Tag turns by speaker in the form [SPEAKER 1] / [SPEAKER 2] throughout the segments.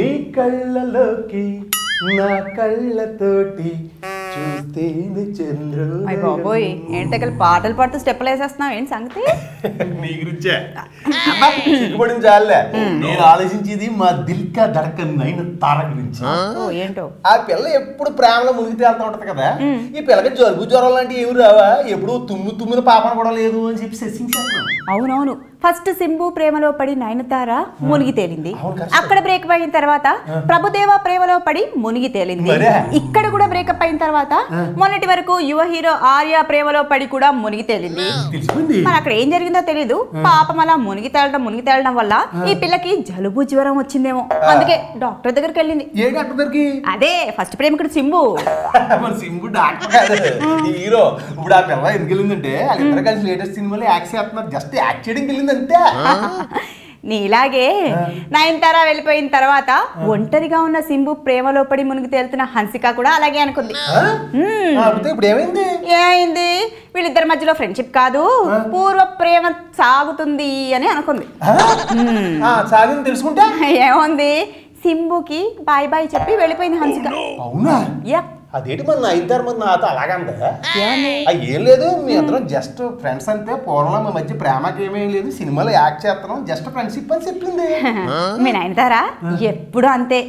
[SPEAKER 1] నీ కళ్ళలోకి నా కళ్ళతోటి చూస్తేనే చంద్రుడు.
[SPEAKER 2] అయ్య బాబోయ్, ఏంటి దగ్గర పాటలు పాడుతూ స్టెప్పులు వేసేస్తున్నావు, ఏంటి సంగతి?
[SPEAKER 1] నీ గురించే సిగ్గుపడింది చాలే. నేను ఆలోచించేది మా దిల్కా ధడకన్ అయిన తార గురించి.
[SPEAKER 2] ఏంటో
[SPEAKER 1] ఆ పిల్ల ఎప్పుడు ప్రేమలో మునిగి తేలుతూ ఉంటది కదా, ఈ పిల్లకి జలుబు జ్వరం లాంటివి ఏమి రావా, ఎప్పుడు తుమ్మిన పాపన కూడా లేదు అని చెప్పి సెస్సింగ్.
[SPEAKER 2] అవునవును, ఫస్ట్ సింబు ప్రేమలో పడి నయనతార మునిగి తేలింది. అక్కడ బ్రేకప్ అయిన తర్వాత ప్రభుదేవ ప్రేమలో పడి మునిగి తేలింది. ఇక్కడ కూడా బ్రేకప్ అయిన తర్వాత మొన్నటి వరకు యువ హీరో ఆర్య ప్రేమలో పడి కూడా మునిగి తేలింది. మరి అక్కడ ఏం జరిగిందో తెలీదు, పాపం అలా మునిగి తేలడం వల్ల ఈ పిల్లకి జలుబు జ్వరం వచ్చిందేమో, అందుకే డాక్టర్ దగ్గరికి వెళ్ళింది.
[SPEAKER 1] ఏ డాక్టర్ దగ్గరికి?
[SPEAKER 2] అదే ఫస్ట్ ప్రేమికుడు సింబు.
[SPEAKER 1] సింబు డాక్టర్ కాదు, హీరో. ఇప్పుడు ఆ పిల్ల ఎందుకు వెళ్ళిందంటే వాళ్ళిద్దరు కలిసి లేటెస్ట్ సినిమాలో యాక్ట్ చేస్తున్నారు, జస్ట్ యాక్ట్ చేయడానికి వెళ్ళింది అంతే.
[SPEAKER 2] నీలాగే నయనతార వెళ్ళిపోయిన తర్వాత ఒంటరిగా ఉన్న సింబు ప్రేమలో పడి మునిగి తేలుతున్న హన్సిక కూడా అలాగే అనుకుంది. ఏమైంది, వీళ్ళిద్దరి మధ్యలో ఫ్రెండ్షిప్ కాదు పూర్వ ప్రేమ సాగుతుంది అని అనుకుంది. ఏముంది, సింబుకి బాయ్ బాయ్ చెప్పి వెళ్ళిపోయింది హన్సిక.
[SPEAKER 1] అవునా? అదేంటి మన అయితారు మరి నాతో అలాగంటే ఏం లేదు, మీ అందరం జస్ట్ ఫ్రెండ్స్ అంతే, పూర్వంలో మా మధ్య ప్రేమకి ఏమేం లేదు, సినిమాలో యాక్ట్ చేస్తున్నాం, జస్ట్ ఫ్రెండ్షిప్ అని చెప్పింది.
[SPEAKER 2] మీ నయనతారా ఎప్పుడు అంతే,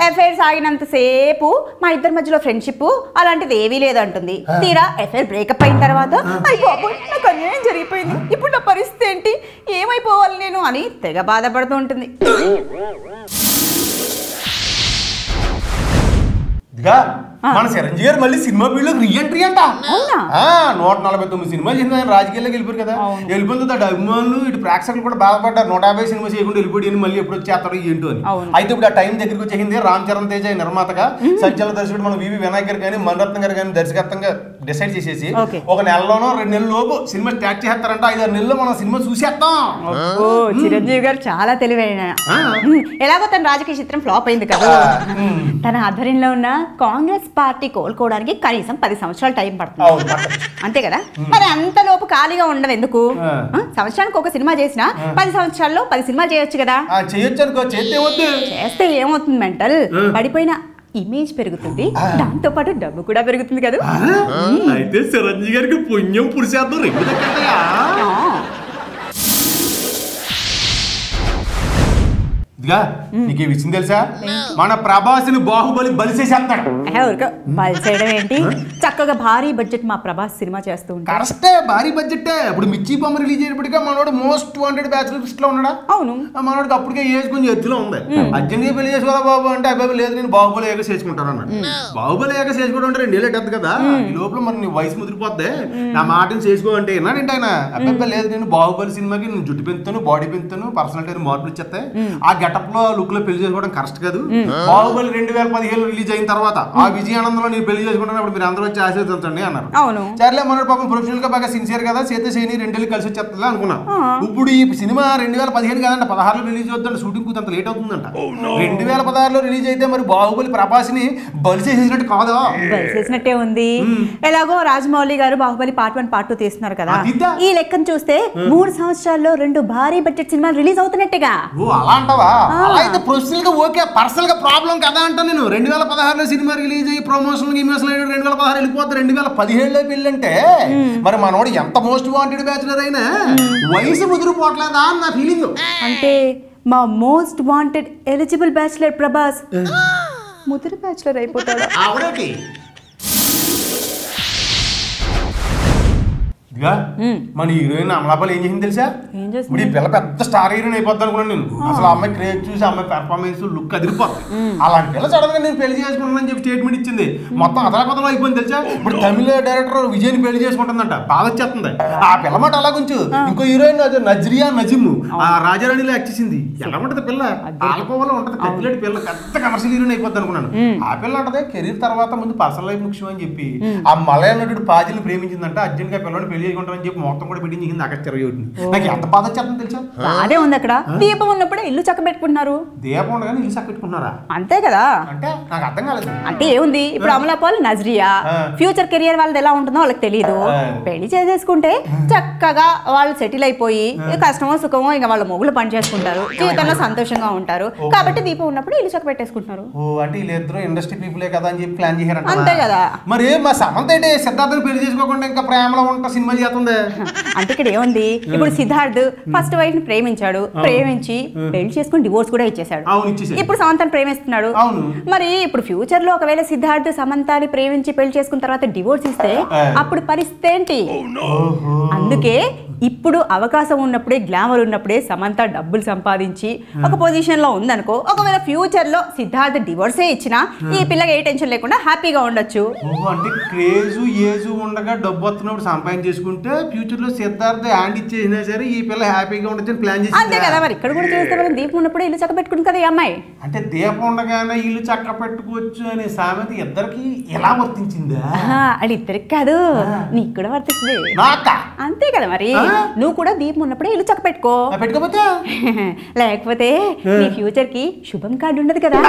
[SPEAKER 2] ఎఫ్ఐఆర్ సాగినంత సేపు మా ఇద్దరి మధ్యలో ఫ్రెండ్షిప్ అలాంటిది ఏవీ లేదంటుంది. తీరా ఎఫ్ఐఆర్ బ్రేకప్ అయిన తర్వాత నాకు అన్యాయం జరిగిపోయింది, ఇప్పుడు నా పరిస్థితి ఏంటి, ఏమైపోవాలి నేను అని తెగ బాధపడుతూ ఉంటుంది.
[SPEAKER 1] మన చిరంజీవి గారు మళ్ళీ సినిమా ఫీల్డ్ రీఎంట్రీ అంట. 149 సినిమాలు చేసిన ఆయన రాజకీయాల్లోకి వెళ్ళిపోయారు కదా, వెళ్ళిపోయిన తర్వాత అభిమానులు ఇటు ప్రేక్షకులు కూడా బాధపడ్డారు, 150 సినిమా చేయకుండా వెళ్ళిపోయి మళ్ళీ ఎప్పుడు వచ్చేస్తాడు ఏంటో అని. అయితే ఇప్పుడు ఆ టైం దగ్గరికి వచ్చేసింది. రామ్ చరణ్ తేజ నిర్మాతగా, సంచలన దర్శకుడు మన వివి వినాయక్ గారు కానీ మణిరత్నం గారు కానీ దర్శకత్వంగా డిసైడ్ చేసేసి ఒక నెలలోనో 2 నెలల లోపు సినిమా స్టార్ట్ చేస్తారంట. 5-6 నెలల్లో మనం సినిమా చూసేస్తాం.
[SPEAKER 2] చిరంజీవి గారు చాలా తెలివైన, ఎలాగో తన రాజకీయ చిత్రం ఫ్లాప్ అయింది కదా, తన ఆధ్వర్యంలో ఉన్న కాంగ్రెస్ పార్టీ కోలుకోవడానికి కనీసం 10 సంవత్సరాలు టైం పడుతుంది అంతే కదా. మరి అంతలోపు ఖాళీగా ఉండదు ఎందుకు, సంవత్సరానికి ఒక సినిమా చేసినా 10 సంవత్సరాల్లో 10 సినిమాలు చేయొచ్చు కదా. చేస్తే ఏమవుతుంది, మెంటల్ పడిపోయిన ఇమేజ్ పెరుగుతుంది, దాంతో పాటు డబ్బు కూడా పెరుగుతుంది కదా.
[SPEAKER 1] అయితే చిరంజీవి గారికి పుణ్యం పురుషార్థం నీకు విషయం తెలుసా, మన ప్రభాస్ని బాహుబలి బలిసేసేస్తాడు.
[SPEAKER 2] బలిసేయడం ఏంటి, చక్కగా భారీ బడ్జెట్ మా ప్రభాస్ సినిమా చేస్తూ ఉంటాడు.
[SPEAKER 1] కరెక్టే, భారీ బడ్జెట్. ఇప్పుడు మిర్చి బొమ్మ రిలీజ్ అయినప్పటికే మనోడు మోస్ట్ వాంటెడ్ బ్యాచులర్ లిస్ట్ లో ఉన్నాడా.
[SPEAKER 2] అవును,
[SPEAKER 1] మనోడికి అప్పటికే ఏజ్ కొంచెం ఎత్తులో ఉంది. అర్జెంట్గా పెళ్లి చేసుకోదా బాబు అంటే అబ్బాయి లేదు, నేను బాహుబలి ఏక చేసుకుంటాను అన్నాడు. బాహుబలి ఏక చేసుకోవడం అంటే 2 ఏళ్ళు ఎట్టదు కదా, ఈ లోపల మరి నీ వయసు ముదిరిపోద్ది, నా మాటను చేసుకో అంటే విన్నాడంటే ఆయన. అబ్బాయి లేదు, నేను బాహుబలి సినిమాకి నేను జుట్టు పెంచుతాను, బాడీ పెంచుతాను, పర్సనాలిటీ మార్పులు ఇచ్చేస్తాయి, ఆ గెటప్ లో లుక్ లో పెళ్లి చేసుకోవడం కరెక్ట్ కాదు. బాహుబలి 2015 రిలీజ్ అయిన తర్వాత ఆ విజయానందంలో నేను పెళ్లి చేసుకుంటాను, అప్పుడు మీరు అందరూ వచ్చి ఆశీర్వదించండి అన్నారు. సర్లే మనోడు పాపం ప్రొఫెషనల్ గా బాగా సిన్సియర్ కదా, చేతే చేయని 2 ఏళ్ళు కలిసి వచ్చేస్తా అనుకున్నా. ఇప్పుడు ఈ సినిమా 2015 కాదంట, 16లో రిలీజ్ అవుతుందంట, షూటింగ్ కూతంత లేట్ అవుతుందంట. 2016లో రిలీజ్ అయితే మరి బాహుబలి ప్రభాస్ ని బలి చేసేసినట్టు కాదా,
[SPEAKER 2] బలి చేసినట్టే ఉంది. ఎలాగో రాజమౌళి గారు బాహుబలి పార్ట్ 1 పార్ట్ 2 తీస్తున్నారు కదా, ఈ లెక్కను చూస్తే 3 సంవత్సరాల్లో 2 భారీ బడ్జెట్ సినిమాలు రిలీజ్ అవుతున్నట్టుగా.
[SPEAKER 1] అలా అంటావా? అయితే ప్రొఫెషనల్ గా ఓకే, పర్సనల్ గా ప్రాబ్లం కదా అంటా నేను. 2016లో సినిమా రిలీజ్ అయ్యి ప్రమోషన్ 2016 వెళ్ళిపోతే 2017లో పెళ్ళంటే మరి మనోడు ఎంత మోస్ట్ వాంటెడ్ బ్యాచులర్ అయినా వయసు ముదిరిపోవట్లేదా అని నా ఫీలింగ్.
[SPEAKER 2] అంటే మా most wanted eligible bachelor Prabhas ముదిరి బ్యాచులర్ అయిపోతాడు.
[SPEAKER 1] మన హీరోయిన్ అమలాపాల్ ఏం చేసింది తెలుసా, ఇప్పుడు ఈ పిల్ల పెద్ద స్టార్ హీరోయిన్ అయిపోద్ది అనుకున్నాను నేను. అసలు అమ్మాయి క్రేజ్ చూసి అమ్మాయి పెర్ఫార్మెన్స్ లుక్ అదిరిపోతుంది. అలాంటి పిల్ల సడన్ గా నేను పెళ్లి చేసుకుంటానని చెప్పి స్టేట్మెంట్ ఇచ్చింది. మొత్తం అదలపదలో అయిపోయింది తెలుసా. ఇప్పుడు తమిళ డైరెక్టర్ విజయ్ని పెళ్లి చేసుకుంటుందంట, బాగా వచ్చేస్తుంది. ఆ పిల్ల మాట అలా కొంచెం ఇంకో హీరోయిన్ నజ్రియా నజీమ్ ఆ రాజారాణిలో యాక్ట్ చేసింది. ఎలా ఉంటది పిల్ల, ఆల్కోవలో ఉంటది, కత్తిలేటి పిల్ల, పెద్ద కమర్షియల్ హీరోయిన్ అయిపోద్ది అనుకున్నాను. ఆ పిల్ల అంటది కెరీర్ తర్వాత ముందు పర్సనల్ లైఫ్ ముఖ్యం అని చెప్పి ఆ మలయాళ నటుడు పాజిల్ని ప్రేమించిందంట, అర్జెంట్ గా పిల్లని పెళ్లి చేసుకుంటామని చెప్పి మొత్తం కూడా బిడ్డింగ్ చేసింది అక్కడ చెరగొట్టింది. నాకు ఎంత బాధ వచ్చేస్తుంది తెలుసా?
[SPEAKER 2] అదే ఉంది అక్కడ దీపం ఉన్నప్పుడే ఇల్లు చక్క పెట్టుకుంటున్నారు.
[SPEAKER 1] దీపం ఉండగానే ఇల్లు చక్క పెట్టుకున్నారా?
[SPEAKER 2] అంతే కదా.
[SPEAKER 1] అంటే నాకు అర్థం కాలేదు.
[SPEAKER 2] అంటే ఏముంది ఇప్పుడు అమలాపాల్ నజ్రియా ఫ్యూచర్ కెరియర్ వాళ్ళది ఎలా ఉంటుందో వాళ్ళకి తెలియదు. పెళ్లి చేసేసుకుంటే చక్కగా వాళ్ళు సెటిల్ అయిపోయి కష్టమో సుఖమో ఇంకా వాళ్ళ మొగులు పని చేసుకుంటారు, జీవితంలో సంతోషంగా ఉంటారు. కాబట్టి దీపం ఉన్నప్పుడు ఇల్లు చక్క పెట్టేసుకుంటున్నారు.
[SPEAKER 1] అంటే వీళ్ళిద్దరు ఇండస్ట్రీ పీపులే కదా అని చెప్పి ప్లాన్ చేశారు.
[SPEAKER 2] అంతే కదా.
[SPEAKER 1] మరి మా సమంత అయితే సిద్ధార్థని పెళ్లి చేసుకోకుండా ఇంకా ప్రేమలో ఉంటా సినిమాలు చేస్తుంది.
[SPEAKER 2] అంటే ఇక్కడ ఏముంది ఇప్పుడు సిద్ధార్థ్ ఫస్ట్ వైఫ్ ని ప్రేమించాడు, ప్రేమించి పెళ్లి చేసుకుని డివోర్స్ కూడా ఇచ్చేసాడు. ఇప్పుడు సమంతని ప్రేమిస్తున్నాడు. మరి ఇప్పుడు ఫ్యూచర్ లో ఒకవేళ సిద్ధార్థ్ సమంతాని ప్రేమించి పెళ్లి చేసుకున్న తర్వాత డివోర్స్ ఇస్తే అప్పుడు పరిస్థితి ఏంటి? అందుకే ఇప్పుడు అవకాశం ఉన్నప్పుడే గ్లామర్ ఉన్నప్పుడే సమంత డబ్బులు సంపాదించి ఒక పొజిషన్ లో ఉందనుకో, ఒకవేళ ఫ్యూచర్ లో సిద్ధార్థ్ డివోర్సే ఇచ్చినా ఈ పిల్లకి ఏ టెన్షన్ లేకుండా హ్యాపీగా ఉండొచ్చు.
[SPEAKER 1] అంటే క్రేజు ఏజు ఉండగా డబ్బు వస్తున్నప్పుడు సంపాదన చేసుకుంటే ఫ్యూచర్ లో సిద్ధార్థ్ హ్యాండ్ ఇచ్చేసినా సరే ఈ పిల్ల హ్యాపీగా ఉండొచ్చు ప్లాన్ చేసి.
[SPEAKER 2] అంతే కదా. మరి ఇక్కడ కూడా చేస్తే మనం దీపం ఉన్నప్పుడు ఇల్లు చక్క పెట్టుకుంది కదా ఈ అమ్మాయి.
[SPEAKER 1] అంటే దీపం ఉండగానే ఇల్లు చక్క పెట్టుకోవచ్చు అనే సామెత ఇద్దరికి ఎలా వర్తించిందా?
[SPEAKER 2] అది ఇద్దరికి కాదు, నీకు కూడా వర్తిస్తుంది. అంతే కదా. మరి నువ్వు కూడా దీపం ఉన్నప్పుడే ఇల్లు చక్క పెట్టుకో.
[SPEAKER 1] పెట్టుకోపోతే
[SPEAKER 2] లేకపోతే నీ ఫ్యూచర్ కి శుభం కార్డు ఉండదు కదా.